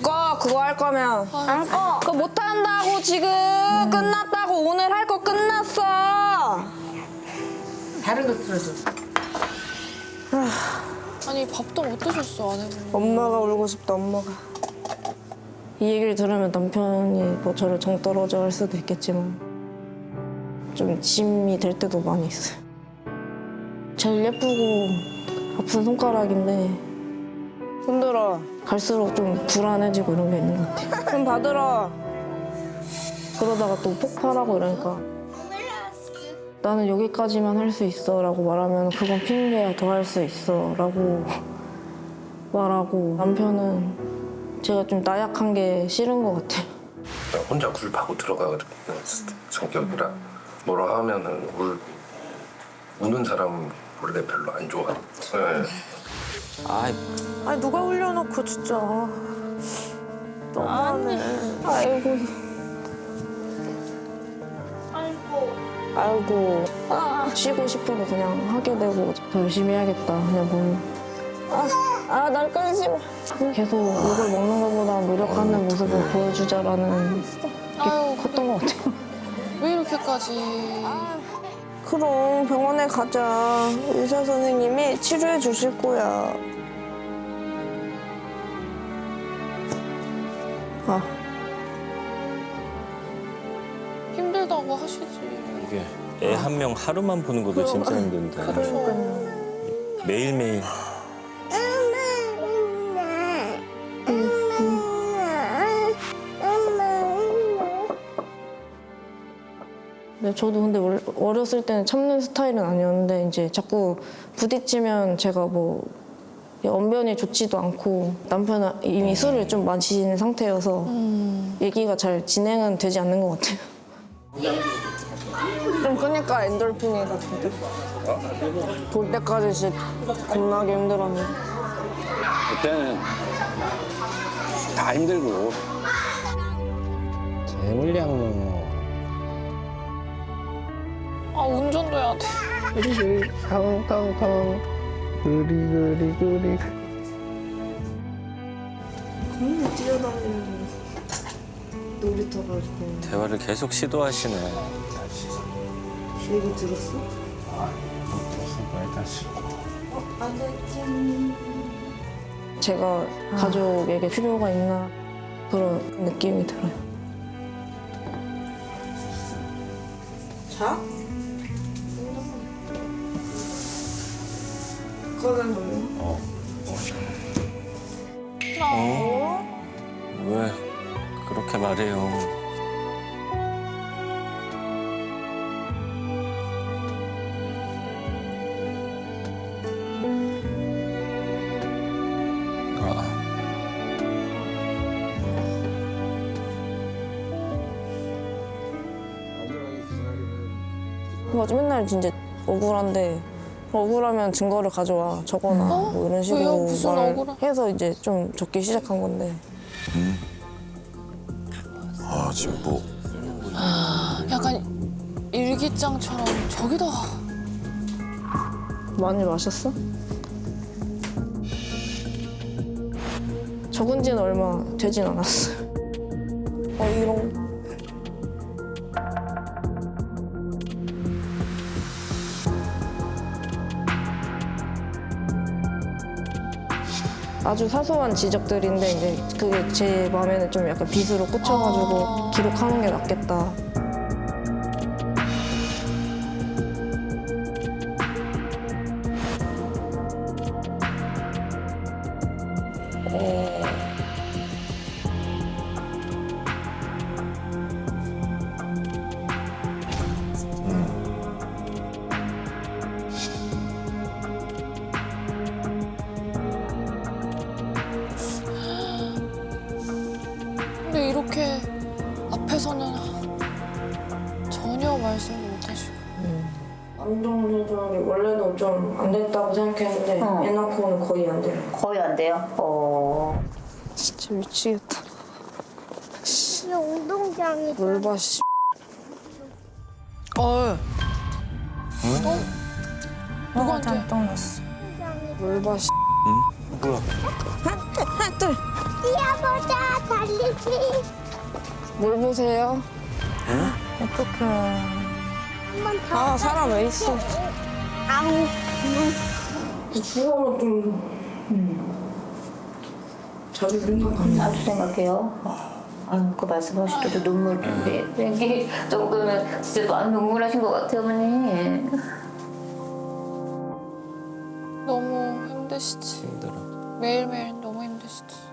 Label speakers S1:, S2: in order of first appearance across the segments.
S1: 꺼 그거 할 거면 안 꺼. 그거 못 한다고 지금 끝났다고. 오늘 할 거 끝났어.
S2: 다른 거 틀어줘.
S3: 아니 밥도 못 드셨어 아내분.
S1: 엄마가 울고 싶다. 엄마가. 이 얘기를 들으면 남편이 뭐 저를 정 떨어져 할 수도 있겠지만 좀 짐이 될 때도 많이 있어요. 제일 예쁘고 아픈 손가락인데 흔들어. 갈수록 좀 불안해지고 이런 게 있는 것 같아요. 좀 받으러. 그러다가 또 폭발하고 이러니까 나는 여기까지만 할 수 있어 라고 말하면 그건 핑계야. 더 할 수 있어 라고 말하고 남편은 제가 좀 나약한 게 싫은 것 같아요.
S4: 혼자 굴파고 들어가는 성격이라 뭐라 하면은 우는 사람 원래 별로 안 좋아. 네.
S1: 아니 누가 올려놓고 진짜 너무하네. 아이고. 아이고. 쉬고 싶어도 그냥 하게 되고 더 열심히 해야겠다. 그냥 뭐. 날 끌지 마. 계속 욕을 먹는 것보다 노력하는 모습을 보여주자라는 게 컸던 것 같아요.
S3: 왜 이렇게까지?
S1: 그럼 병원에 가자. 의사 선생님이 치료해 주실 거야.
S3: 힘들다고 하시지.
S5: 이게 애 한 명 하루만 보는 것도 진짜 힘든데 매일매일
S1: 네, 저도 근데 어렸을 때는 참는 스타일은 아니었는데 이제 자꾸 부딪히면 제가 뭐 언변이 좋지도 않고 남편은 이미 술을 좀 마신 상태여서 얘기가 잘 진행은 되지 않는 것 같아요. 좀 끄니까 엔돌핀이 같은데 볼 때까지 진짜 겁나게 힘들었는데
S6: 그때는 다 힘들고 재물량
S3: 아 운전도 해야 돼.
S1: 그리 탕탕탕 그리 겁나 뛰어다니는 놀이터 갈 때
S5: 대화를 계속 시도하시네.
S1: 얘기 들었어? 제가 가족에게 필요가 있나 그런 느낌이 들어요. 자? 꺼낸 거요?
S5: 왜 그렇게 말해요?
S1: 맞아, 맨날 진짜 억울한데 억울하면 증거를 가져와 적어놔 뭐 이런 식으로
S3: 왜요? 무슨
S1: 말해서 이제 좀 적기 시작한 건데
S4: 아 지금 뭐
S3: 약간 일기장처럼 저기다.
S1: 많이 마셨어? 적은 지는 얼마 되진 않았어요. 이런 아주 사소한 지적들인데 이제 그게 제 마음에는 좀 약간 빗으로 꽂혀가지고 기록하는 게 낫겠다.
S3: 근데 이렇게 앞에서는 전혀 말씀을 못 하시고.
S1: 안정 조절이 원래는 좀 안 됐다고 생각했는데 애 낳고는 거의 안 돼요.
S2: 거의 안 돼요?
S1: 진짜 미치겠다.
S7: 이 운동장이
S1: 뭘 봐, 씨.
S3: 누구한테?
S1: 뭘 봐, 씨.
S5: 뭐야?
S1: 하나, 둘.
S7: 뛰어
S1: 뭘 보세요?
S8: 어떡해.
S7: 한번 더.
S1: 아, 사람 왜 있어?
S7: 아우.
S1: 죽어면 좀 자주 생각하면
S2: 자주 생각해요. 그 말씀하실 때도 눈물 땡기 정도면 진짜 많이 눈물하신 것 같아요, 어머니.
S3: 너무 힘드시지.
S5: 힘들어.
S3: 매일매일 너무 힘드시지.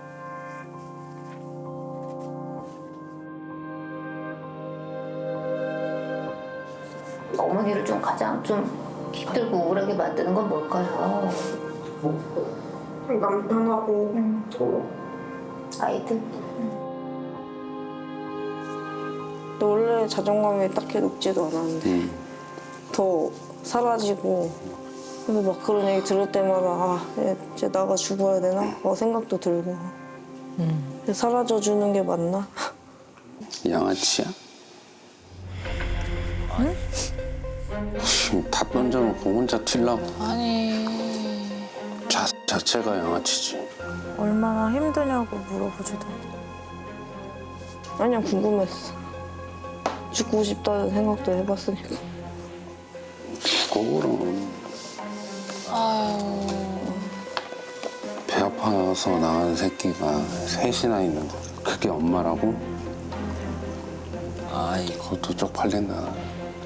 S2: 어머니를 좀 가장 좀 힘들고 우울하게 만드는 건 뭘까요?
S1: 남편하고
S2: 아이들?
S1: 근데 원래 자존감이 딱히 높지도 않았는데 더 사라지고 그래서 막 그런 얘기 들을 때마다 아 이제 나가 죽어야 되나? 생각도 들고 사라져 주는 게 맞나?
S6: 양아치야? 지금 다 던져놓고 혼자 튀려고.
S3: 아니.
S6: 자체가 양아치지.
S8: 얼마나 힘드냐고 물어보지도.
S1: 아니야 궁금했어. 죽고 싶다는 생각도 해봤으니까.
S6: 죽어 그럼.
S3: 아유.
S6: 배 아파서 낳은 새끼가 셋이나 있는 거. 그게 엄마라고?
S5: 아이,
S6: 그것도 쪽팔린다.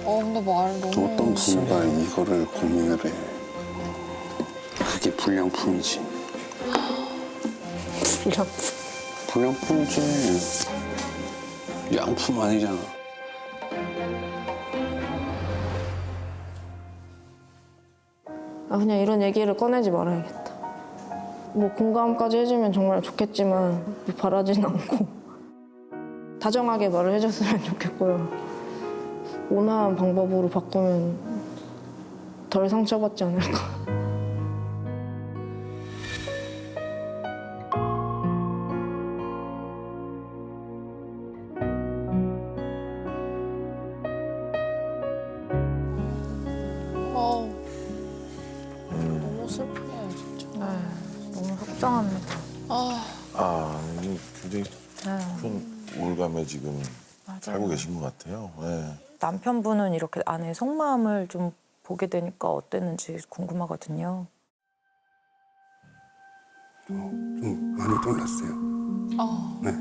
S3: 근데 말 너무.
S6: 어떤 부모가 이거를 고민을 해. 그게 불량품이지. 불량품이지. 양품 아니잖아.
S1: 아 그냥 이런 얘기를 꺼내지 말아야겠다. 뭐 공감까지 해주면 정말 좋겠지만 뭐 바라진 않고 다정하게 말을 해줬으면 좋겠고요. 온화한 방법으로 바꾸면 덜 상처받지 않을까.
S3: 너무 슬프네요, 진짜.
S8: 너무 속상합니다.
S9: 굉장히 큰 우울감에 지금 살고 계신 것 같아요. 네.
S8: 남편분은 이렇게 아내의 속마음을 좀 보게 되니까 어땠는지 궁금하거든요.
S10: 좀 많이 놀랐어요. 네.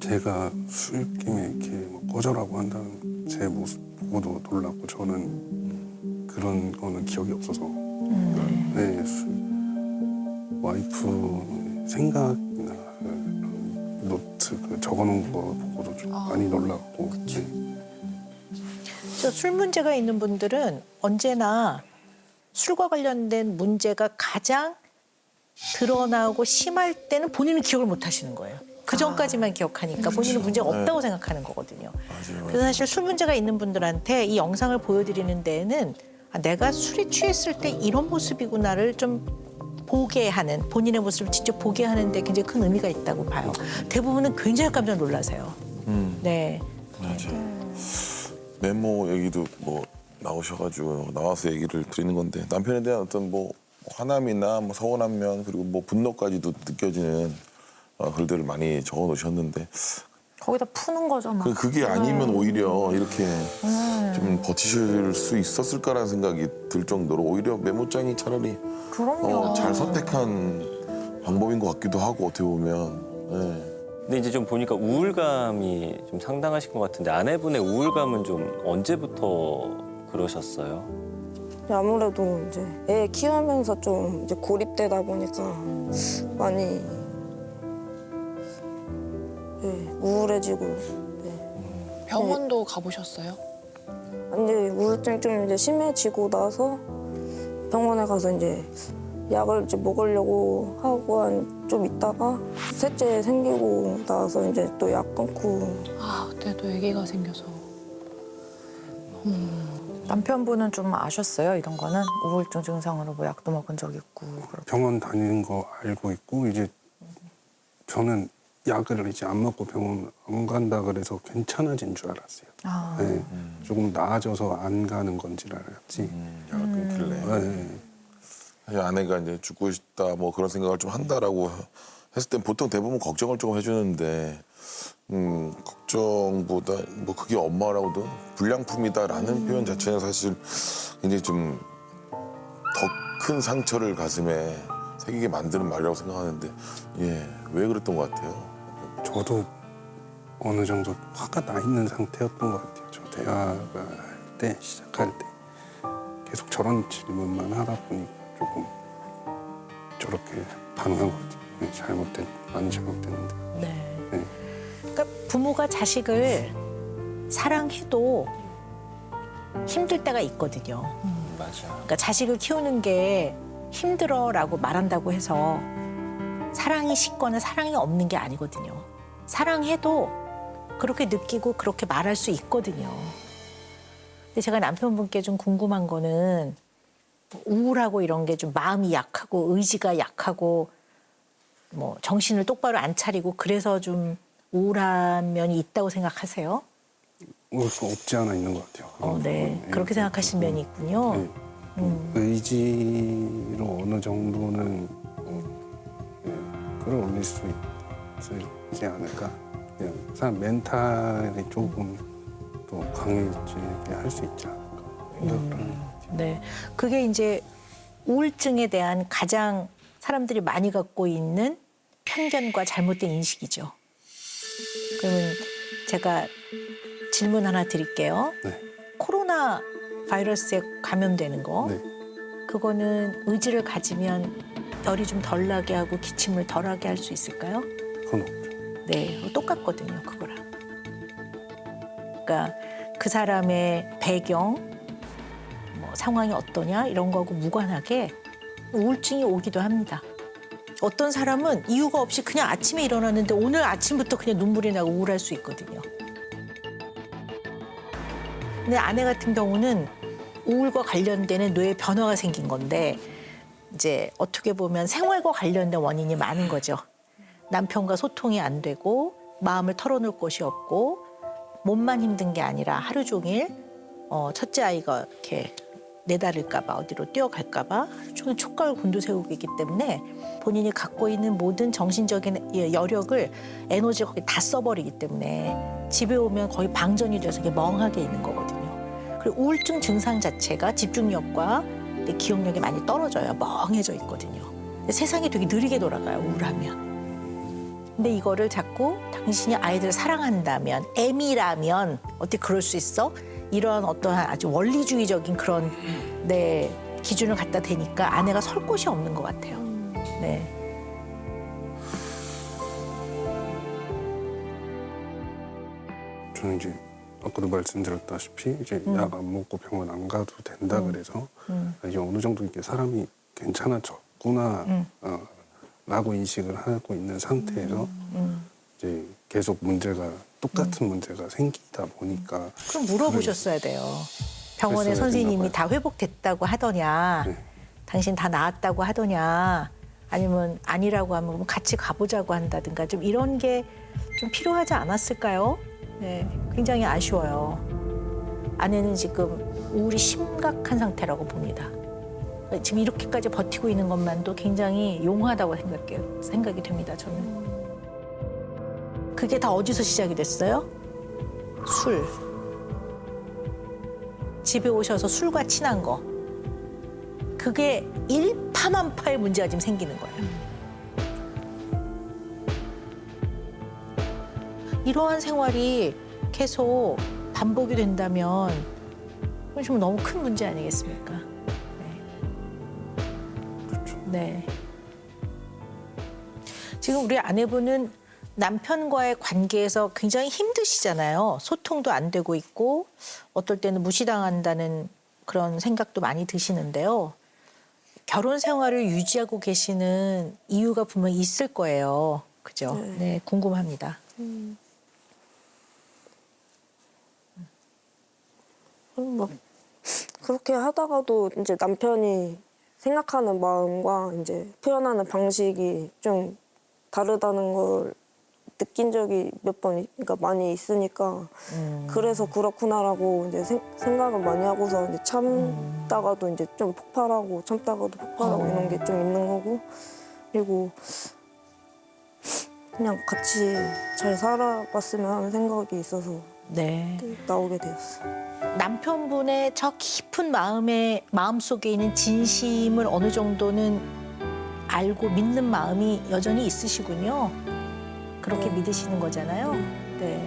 S10: 제가 술김에 이렇게 뭐 거절하고 한다는 제 모습 보고도 놀랐고 저는 그런 거는 기억이 없어서 네, 와이프 생각이나 노트 적어놓은 거 보고도 좀 많이 놀랐고
S11: 술 문제가 있는 분들은 언제나 술과 관련된 문제가 가장 드러나고 심할 때는 본인은 기억을 못 하시는 거예요. 그 전까지만 기억하니까 본인은 문제가 없다고 생각하는 거거든요. 그래서 사실 술 문제가 있는 분들한테 이 영상을 보여드리는 데에는 내가 술에 취했을 때 이런 모습이구나를 좀 보게 하는, 본인의 모습을 직접 보게 하는 데 굉장히 큰 의미가 있다고 봐요. 대부분은 굉장히 깜짝 놀라세요. 네.
S9: 맞아요. 메모 얘기도 뭐 나오셔가지고 나와서 얘기를 드리는 건데 남편에 대한 어떤 뭐 화남이나 뭐 서운한 면 그리고 뭐 분노까지도 느껴지는 글들을 많이 적어 놓으셨는데
S8: 거기다 푸는 거죠, 막.
S9: 그게 아니면 오히려 이렇게 좀 버티실 수 있었을까라는 생각이 들 정도로 오히려 메모장이 차라리
S8: 그럼요.
S9: 잘 선택한 방법인 것 같기도 하고 어떻게 보면. 네.
S5: 근데 이제 좀 보니까 우울감이 좀 상당하신 것 같은데 아내분의 우울감은 좀 언제부터 그러셨어요?
S1: 아무래도 이제 애 키우면서 좀 이제 고립되다 보니까 많이 우울해지고.
S3: 병원도 가보셨어요?
S1: 이제 우울증이 좀 이제 심해지고 나서 병원에 가서 이제 약을 이제 먹으려고 하고 한 좀 있다가 셋째 생기고 나서 이제 또 약 끊고.
S3: 그때 또 아기가 생겨서.
S8: 남편분은 좀 아셨어요, 이런 거는? 우울증 증상으로 뭐 약도 먹은 적 있고.
S10: 병원 다니는 거 알고 있고 이제 저는 약을 이제 안 먹고 병원 안 간다 그래서 괜찮아진 줄 알았어요. 네, 조금 나아져서 안 가는 건지 알았지.
S9: 약을 끊길래.
S10: 네.
S9: 사실 아내가 이제 죽고 싶다 뭐 그런 생각을 좀 한다라고 했을 땐 보통 대부분 걱정을 조금 해주는데 걱정보다 뭐 그게 엄마라고도 불량품이다라는 표현 자체는 사실 굉장히 좀 더 큰 상처를 가슴에 새기게 만드는 말이라고 생각하는데 왜 그랬던 것 같아요?
S10: 저도 어느 정도 화가 나 있는 상태였던 것 같아요. 저 대화할 때, 시작할 때 계속 저런 질문만 하다 보니까 조금 저렇게 반응한 것 같아요. 많이 잘못됐는데.
S11: 네. 그러니까 부모가 자식을 사랑해도 힘들 때가 있거든요.
S5: 맞아.
S11: 그러니까 자식을 키우는 게 힘들어라고 말한다고 해서 사랑이 식거나 사랑이 없는 게 아니거든요. 사랑해도 그렇게 느끼고 그렇게 말할 수 있거든요. 근데 제가 남편분께 좀 궁금한 거는 우울하고 이런 게 좀 마음이 약하고 의지가 약하고 뭐 정신을 똑바로 안 차리고 그래서 좀 우울한 면이 있다고 생각하세요?
S10: 올 수 없지 않아 있는 것 같아요.
S11: 네. 그렇게 생각하시는 면이 있군요.
S10: 네. 의지로 어느 정도는 끌어올릴 수 있지 않을까. 그냥 사람 멘탈이 조금 더 강해지게 할 수 있지 않을까 생각을 하는 것 같아요.
S11: 네. 그게 이제 우울증에 대한 가장 사람들이 많이 갖고 있는 편견과 잘못된 인식이죠. 그러면 제가 질문 하나 드릴게요.
S10: 네.
S11: 코로나 바이러스에 감염되는 거,
S10: 네.
S11: 그거는 의지를 가지면 열이 좀 덜 나게 하고 기침을 덜하게 할 수 있을까요?
S10: 그건 없죠.
S11: 네, 똑같거든요, 그거랑. 그러니까 그 사람의 배경, 뭐 상황이 어떠냐 이런 거하고 무관하게 우울증이 오기도 합니다. 어떤 사람은 이유가 없이 그냥 아침에 일어났는데 오늘 아침부터 그냥 눈물이 나고 우울할 수 있거든요. 근데 아내 같은 경우는 우울과 관련되는 뇌에 변화가 생긴 건데 이제 어떻게 보면 생활과 관련된 원인이 많은 거죠. 남편과 소통이 안 되고 마음을 털어놓을 곳이 없고 몸만 힘든 게 아니라 하루 종일 첫째 아이가 이렇게 내다를까 봐 어디로 뛰어갈까 봐 하루 종일 촉각을 곤두세우고 있기 때문에 본인이 갖고 있는 모든 정신적인 여력을 에너지를 거기 다 써버리기 때문에 집에 오면 거의 방전이 돼서 이게 멍하게 있는 거거든요. 그리고 우울증 증상 자체가 집중력과 기억력이 많이 떨어져요. 멍해져 있거든요. 세상이 되게 느리게 돌아가요, 우울하면. 근데 이거를 자꾸 당신이 아이들을 사랑한다면, 애미라면 어떻게 그럴 수 있어? 이런 어떠한 아주 원리주의적인 그런 기준을 갖다 대니까 아내가 설 곳이 없는 것 같아요. 네.
S10: 저는 이제 아까도 말씀드렸다시피 이제 약 안 먹고 병원 안 가도 된다 그래서 이제 어느 정도 이렇게 사람이 괜찮아졌구나 라고 인식을 하고 있는 상태에서 이제 계속 똑같은 문제가 생기다 보니까
S11: 그럼 물어보셨어야 돼요. 병원의 선생님이 다 회복됐다고 하더냐,
S10: 네.
S11: 당신 다 나았다고 하더냐, 아니면 아니라고 하면 같이 가보자고 한다든가 좀 이런 게 좀 필요하지 않았을까요? 네, 굉장히 아쉬워요. 아내는 지금 우울이 심각한 상태라고 봅니다. 지금 이렇게까지 버티고 있는 것만도 굉장히 용하다고 생각이 됩니다, 저는. 그게 다 어디서 시작이 됐어요? 술. 집에 오셔서 술과 친한 거. 그게 일파만파의 문제가 지금 생기는 거예요. 이러한 생활이 계속 반복이 된다면 그건 좀 너무 큰 문제 아니겠습니까? 네.
S10: 그렇죠.
S11: 네. 지금 우리 아내분은 남편과의 관계에서 굉장히 힘드시잖아요. 소통도 안 되고 있고 어떨 때는 무시당한다는 그런 생각도 많이 드시는데요. 결혼 생활을 유지하고 계시는 이유가 분명히 있을 거예요. 그죠? 네, 궁금합니다.
S1: 뭐 그렇게 하다가도 이제 남편이 생각하는 마음과 이제 표현하는 방식이 좀 다르다는 걸 느낀 적이 몇 번, 그러니까 많이 있으니까 그래서 그렇구나라고 이제 생각을 많이 하고서 이제 참다가도 이제 좀 폭발하고 참다가도 폭발하고 이런 게 좀 있는 거고 그리고 그냥 같이 잘 살아봤으면 하는 생각이 있어서
S11: 네.
S1: 나오게 되었어요.
S11: 남편분의 저 깊은 마음속에 있는 진심을 어느 정도는 알고 믿는 마음이 여전히 있으시군요. 그렇게 믿으시는 거잖아요. 네.